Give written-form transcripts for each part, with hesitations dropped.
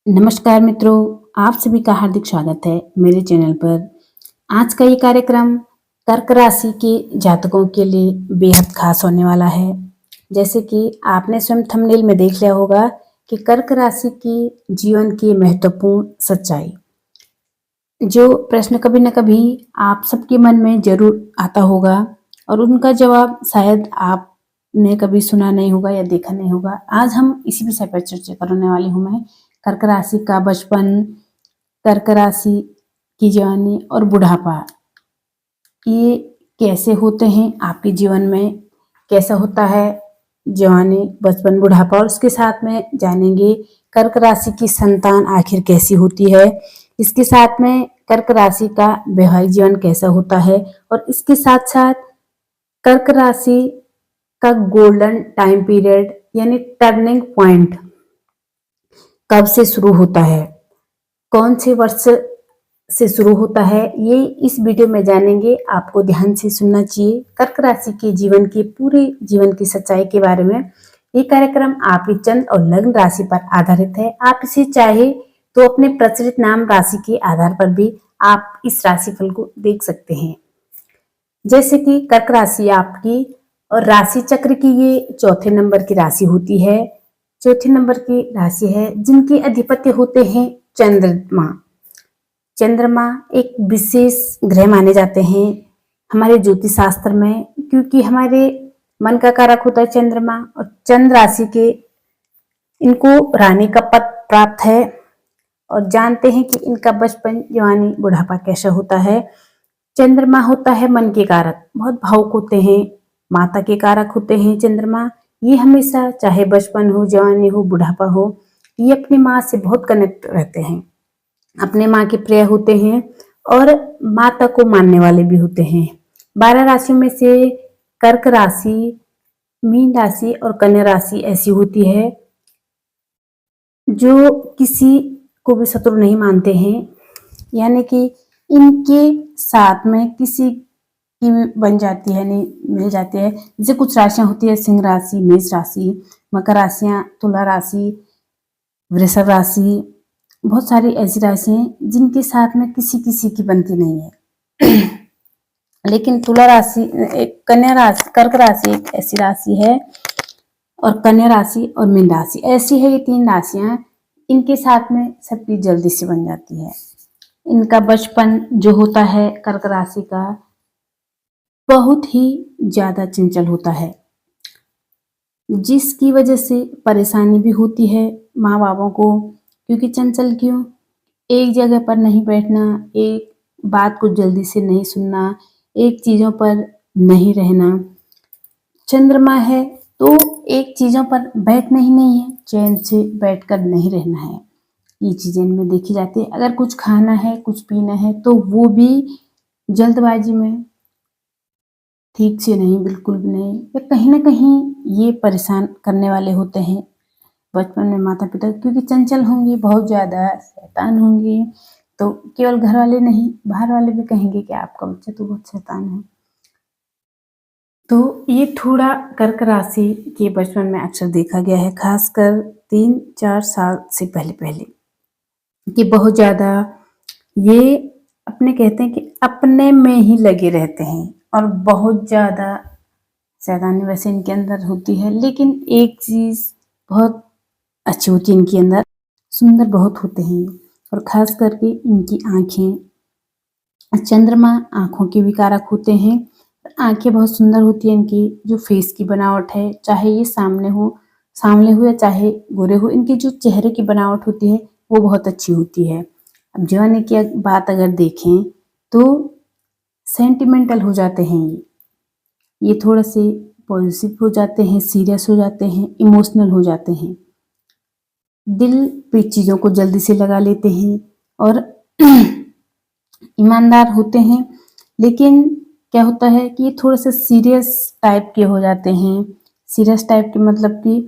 नमस्कार मित्रों, आप सभी का हार्दिक स्वागत है मेरे चैनल पर। आज का ये कार्यक्रम कर्क राशि के जातकों के लिए बेहद खास होने वाला है। जैसे कि आपने स्वयं थंबनेल में देख लिया होगा कि कर्क राशि की जीवन की महत्वपूर्ण सच्चाई, जो प्रश्न कभी न कभी आप सबके मन में जरूर आता होगा और उनका जवाब शायद आपने कभी सुना नहीं होगा या देखा नहीं होगा। आज हम इसी विषय पर चर्चा करने वाली हूँ मैं। कर्क राशि का बचपन, कर्क राशि की जवानी और बुढ़ापा, ये कैसे होते हैं आपके जीवन में, कैसा होता है जवानी, बचपन, बुढ़ापा, और उसके साथ में जानेंगे कर्क राशि की संतान आखिर कैसी होती है। इसके साथ में कर्क राशि का वैवाहिक जीवन कैसा होता है और इसके साथ साथ कर्क राशि का गोल्डन टाइम पीरियड यानी टर्निंग पॉइंट कब से शुरू होता है, कौन से वर्ष से शुरू होता है, ये इस वीडियो में जानेंगे। आपको ध्यान से सुनना चाहिए। कर्क राशि के जीवन की पूरे जीवन की सच्चाई के बारे में ये कार्यक्रम आपकी चंद्र और लग्न राशि पर आधारित है। आप इसे चाहे तो अपने प्रचलित नाम राशि के आधार पर भी आप इस राशिफल को देख सकते हैं। जैसे कि कर्क राशि आपकी और राशि चक्र की ये चौथे नंबर की राशि होती है। चौथे नंबर की राशि है जिनके अधिपति होते हैं चंद्रमा। चंद्रमा एक विशेष ग्रह माने जाते हैं हमारे ज्योतिष शास्त्र में, क्योंकि हमारे मन का कारक होता है चंद्रमा और चंद्र राशि के इनको रानी का पद प्राप्त है। और जानते हैं कि इनका बचपन, जवानी, बुढ़ापा कैसा होता है। चंद्रमा होता है मन के कारक, बहुत भावुक होते हैं, माता के कारक होते हैं चंद्रमा। ये हमेशा चाहे बचपन हो, जवानी हो, बुढ़ापा हो, ये अपनी माँ से बहुत कनेक्ट रहते हैं, अपने माँ के प्रिय होते हैं और माता को मानने वाले भी होते हैं। 12 राशियों में से कर्क राशि, मीन राशि और कन्या राशि ऐसी होती है जो किसी को भी शत्रु नहीं मानते हैं, यानी कि इनके साथ में किसी की भी बन जाती है, नहीं मिल जाती है। जैसे कुछ राशियां होती है सिंह राशि, मेष राशि, मकर राशियां, तुला राशि, वृषभ राशि, बहुत सारी ऐसी राशि हैं जिनके साथ में किसी किसी की बनती नहीं है। लेकिन तुला राशि, एक कन्या राशि, कर्क राशि एक ऐसी राशि है और कन्या राशि और मीन राशि ऐसी है। ये 3 राशियां इनके साथ में सबकी जल्दी से बन जाती है। इनका बचपन जो होता है कर्क राशि का बहुत ही ज्यादा चंचल होता है, जिसकी वजह से परेशानी भी होती है माँ बापों को। क्योंकि चंचल क्यों, एक जगह पर नहीं बैठना, एक बात को जल्दी से नहीं सुनना, एक चीजों पर नहीं रहना। चंद्रमा है तो एक चीजों पर बैठना ही नहीं है, चैन से बैठकर नहीं रहना है। ये चीजें इनमें देखी जाती है। अगर कुछ खाना है, कुछ पीना है तो वो भी जल्दबाजी में, ठीक से नहीं, बिल्कुल भी नहीं, या कहीं ना कहीं ये परेशान करने वाले होते हैं बचपन में माता पिता, क्योंकि चंचल होंगे, बहुत ज्यादा शैतान होंगे। तो केवल घर वाले नहीं, बाहर वाले भी कहेंगे कि आपका बच्चा तो बहुत शैतान है। तो ये थोड़ा कर्क राशि के बचपन में अक्सर देखा गया है, खासकर 3-4 साल से पहले पहले, कि बहुत ज्यादा ये अपने कहते हैं कि अपने में ही लगे रहते हैं और बहुत ज्यादा शैतानी वैसे इनके अंदर होती है। लेकिन एक चीज बहुत अच्छी होती है इनके अंदर, सुंदर बहुत होते हैं और खास करके इनकी आंखें। चंद्रमा आंखों के भी कारक होते हैं। आंखें बहुत सुंदर होती है इनकी। जो फेस की बनावट है, चाहे ये सामने हो, सामने हो या चाहे गोरे हो, इनकी जो चेहरे की बनावट होती है वो बहुत अच्छी होती है। अब जवानी की बात अगर देखें तो सेंटिमेंटल हो जाते हैं ये थोड़े से पॉजिटिव हो जाते हैं, सीरियस हो जाते हैं, इमोशनल हो जाते हैं, दिल पे चीज़ों को जल्दी से लगा लेते हैं और ईमानदार होते हैं। लेकिन क्या होता है कि ये थोड़ा सा सीरियस टाइप के हो जाते हैं। सीरियस टाइप के मतलब कि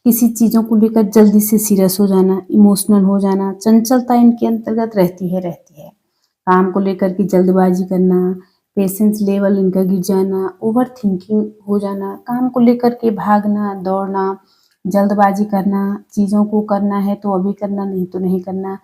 किसी चीज़ों को लेकर जल्दी से सीरियस हो जाना, इमोशनल हो जाना, चंचलता इनके अंतर्गत रहती है। काम को लेकर के जल्दबाजी करना, पेशेंस लेवल इनका गिर जाना, ओवर थिंकिंग हो जाना, काम को लेकर के भागना, दौड़ना, जल्दबाजी करना, चीज़ों को करना है तो अभी करना, नहीं तो नहीं करना।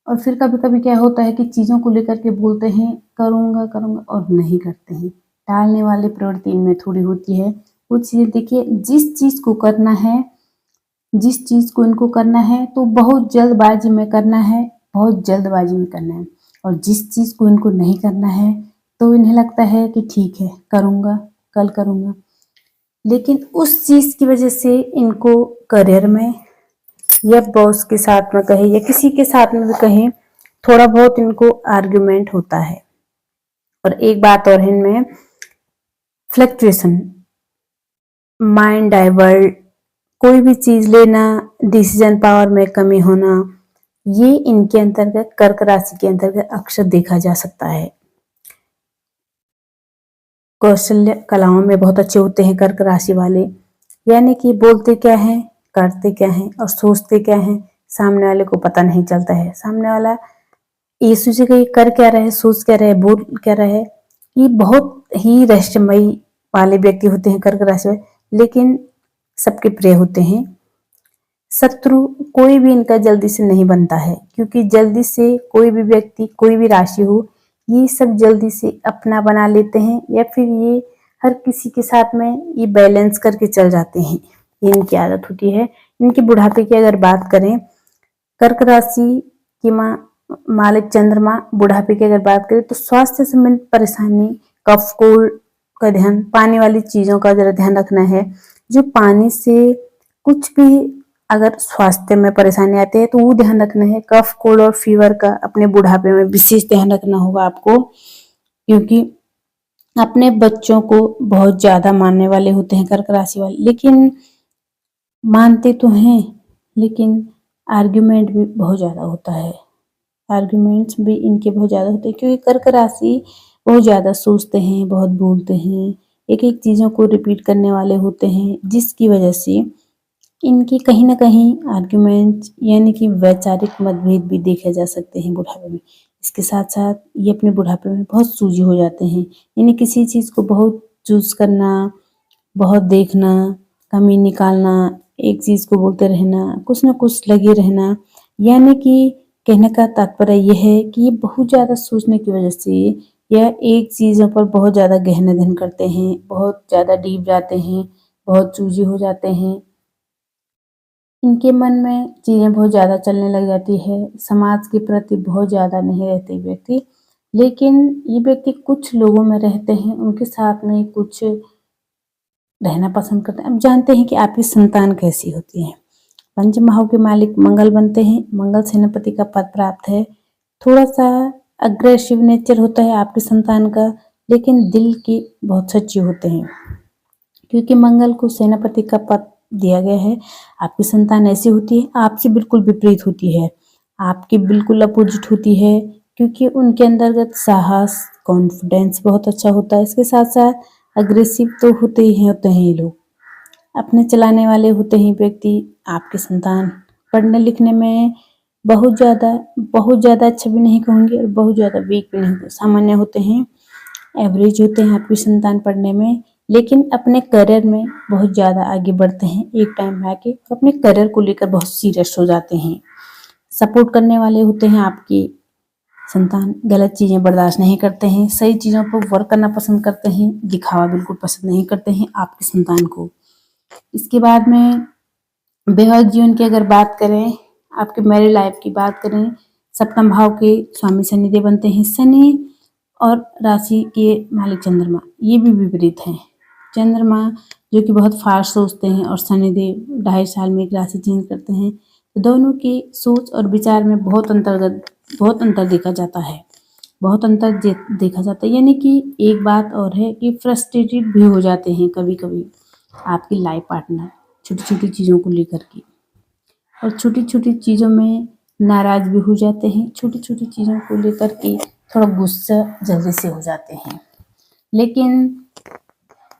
और फिर कभी-कभी क्या होता है कि चीज़ों को लेकर के बोलते हैं करूँगा, करूँगा और नहीं करते हैं। टालने वाली प्रवृत्ति इनमें थोड़ी होती है। वो चीज़ें देखिए, जिस चीज़ को करना है, जिस चीज़ को इनको करना है तो बहुत जल्दबाजी में करना है, बहुत जल्दबाजी में करना है। और जिस चीज़ को इनको नहीं करना है तो इन्हें लगता है कि ठीक है, करूँगा, कल करूँगा। लेकिन उस चीज़ की वजह से इनको करियर में या बॉस के साथ में कहें या किसी के साथ में भी कहें, थोड़ा बहुत इनको आर्ग्यूमेंट होता है। और एक बात और है इनमें, फ्लक्चुएशन, माइंड डाइवर्ट, कोई भी चीज लेना, डिसीजन पावर में कमी होना, ये इनके अंतर्गत, कर्क राशि के अंतर्गत अक्सर देखा जा सकता है। कौशल्य कलाओं में बहुत अच्छे होते हैं कर्क राशि वाले, यानी कि बोलते क्या है, करते क्या है और सोचते क्या है, सामने वाले को पता नहीं चलता है। सामने वाला ये सोचेगा ये कर क्या रहा है, सोच क्या रहा है, बोल क्या रहा है। ये बहुत ही रहस्यमयी वाले व्यक्ति होते हैं कर्क राशि में, लेकिन सबके प्रिय होते हैं। शत्रु कोई भी इनका जल्दी से नहीं बनता है, क्योंकि जल्दी से कोई भी व्यक्ति, कोई भी राशि हो, ये सब जल्दी से अपना बना लेते हैं या फिर ये हर किसी के साथ में ये बैलेंस करके चल जाते हैं। ये इनकी आदत होती है। इनके बुढ़ापे की अगर बात करें, कर्क राशि की मालिक चंद्रमा बुढ़ापे की अगर बात करें तो स्वास्थ्य संबंधित परेशानी, कफ कोल्ड का ध्यान, पानी वाली चीजों का जरा ध्यान रखना है। जो पानी से कुछ भी अगर स्वास्थ्य में परेशानी आती है तो वो ध्यान रखना है। कफ कोल्ड और फीवर का अपने बुढ़ापे में विशेष ध्यान रखना होगा आपको, क्योंकि अपने बच्चों को बहुत ज्यादा मानने वाले होते हैं कर्क राशि वाले, लेकिन मानते तो हैं लेकिन आर्ग्यूमेंट भी बहुत ज्यादा होता है। आर्ग्यूमेंट्स भी इनके बहुत ज्यादा होते हैं, क्योंकि कर्क राशि बहुत ज्यादा सोचते हैं, बहुत बोलते हैं, एक एक चीजों को रिपीट करने वाले होते हैं, जिसकी वजह से इनकी कहीं ना कहीं आर्ग्यूमेंट यानी कि वैचारिक मतभेद भी देखे जा सकते हैं बुढ़ापे में। इसके साथ साथ ये अपने बुढ़ापे में बहुत सूझी हो जाते हैं, यानी किसी चीज को बहुत चूज करना, बहुत देखना, कमी निकालना, एक चीज को बोलते रहना, कुछ ना कुछ लगे रहना। यानी कि कहने का तात्पर्य यह है कि ये बहुत ज्यादा सोचने की वजह से यह एक चीजों पर बहुत ज्यादा गहन अध्ययन करते हैं, बहुत ज्यादा डीप जाते हैं, बहुत चूजी हो जाते हैं। इनके मन में चीजें बहुत ज्यादा चलने लग जाती है, समाज के प्रति बहुत ज्यादा नहीं रहते व्यक्ति। लेकिन ये व्यक्ति कुछ लोगों में रहते हैं, उनके साथ में कुछ रहना पसंद करते हैं। अब जानते हैं कि आपकी संतान कैसी होती है। पंच महाओं के मालिक मंगल बनते हैं, मंगल सेनापति का पद प्राप्त है। थोड़ा सा अग्रेसिव नेचर होता है आपकी संतान का, लेकिन दिल के बहुत सच्चे होते हैं, क्योंकि मंगल को सेनापति का पद दिया गया है। आपकी संतान ऐसी होती है, आपसे बिल्कुल विपरीत होती है, आपकी बिल्कुल अपोजिट होती है, क्योंकि उनके अंतर्गत साहस, कॉन्फिडेंस बहुत अच्छा होता है। इसके साथ साथ अग्रेसिव तो होते हैं ये लोग, अपने चलाने वाले होते हैं व्यक्ति। आपकी संतान पढ़ने लिखने में बहुत ज़्यादा अच्छा भी नहीं कहूँगी और बहुत ज़्यादा वीक भी नहीं, सामान्य होते हैं, एवरेज होते हैं आपकी संतान पढ़ने में, लेकिन अपने करियर में बहुत ज़्यादा आगे बढ़ते हैं एक टाइम में आके, और अपने करियर को लेकर बहुत सीरियस हो जाते हैं। सपोर्ट करने वाले होते हैं आपकी संतान, गलत चीज़ें बर्दाश्त नहीं करते हैं, सही चीज़ों पर वर्क करना पसंद करते हैं, दिखावा बिल्कुल पसंद नहीं करते हैं आपकी संतान को। इसके बाद में वैवाहिक जीवन की अगर बात करें, आपके मैरिड लाइफ की बात करें, सप्तम भाव के स्वामी शनिदेव बनते हैं। शनि और राशि के मालिक चंद्रमा ये भी विपरीत हैं। चंद्रमा जो कि बहुत फास्ट सोचते हैं और शनिदेव 2.5 साल में एक राशि चेंज करते हैं, तो दोनों की सोच और विचार में बहुत अंतर देखा जाता है, बहुत अंतर देखा जाता है। यानी कि एक बात और है कि फ्रस्ट्रेटेड भी हो जाते हैं कभी कभी आपकी लाइफ पार्टनर छोटी छोटी चीज़ों को लेकर के, और छोटी छोटी चीज़ों में नाराज भी हो जाते हैं, छोटी छोटी चीज़ों को लेकर के थोड़ा गुस्सा जल्दी से हो जाते हैं। लेकिन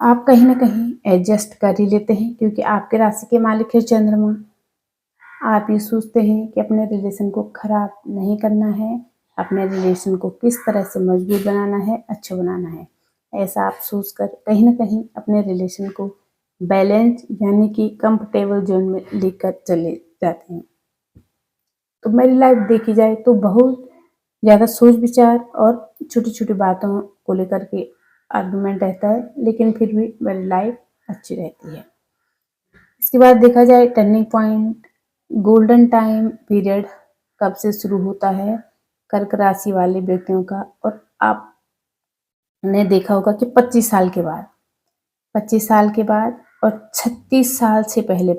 आप कहीं ना कहीं एडजस्ट कर ही लेते हैं, क्योंकि आपके राशि के मालिक है चंद्रमा। आप ये सोचते हैं कि अपने रिलेशन को खराब नहीं करना है, अपने रिलेशन को किस तरह से मजबूत बनाना है, अच्छा बनाना है। ऐसा आप सोचकर कहीं ना कहीं अपने रिलेशन को बैलेंस यानी कि कंफर्टेबल जोन में लेकर चले जाते हैं। तो मेरी लाइफ देखी जाए तो बहुत ज़्यादा सोच विचार और छोटी-छोटी बातों को लेकर के आर्गुमेंट रहता है, लेकिन फिर भी मेरी लाइफ अच्छी रहती है। इसके बाद देखा जाए turning point, golden time period कब से शुरू होता है कर्क राशि वाले व्यक्तियों का, और आपने देखा होगा कि 25 साल के बाद, 25 साल के बाद और 36 साल से पहले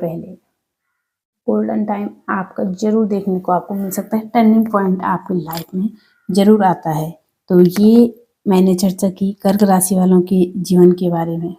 गोल्डन टाइम आपका ज़रूर देखने को आपको मिल सकता है। टर्निंग पॉइंट आपकी लाइफ में ज़रूर आता है। तो ये मैंने चर्चा की कर्क राशि वालों के जीवन के बारे में।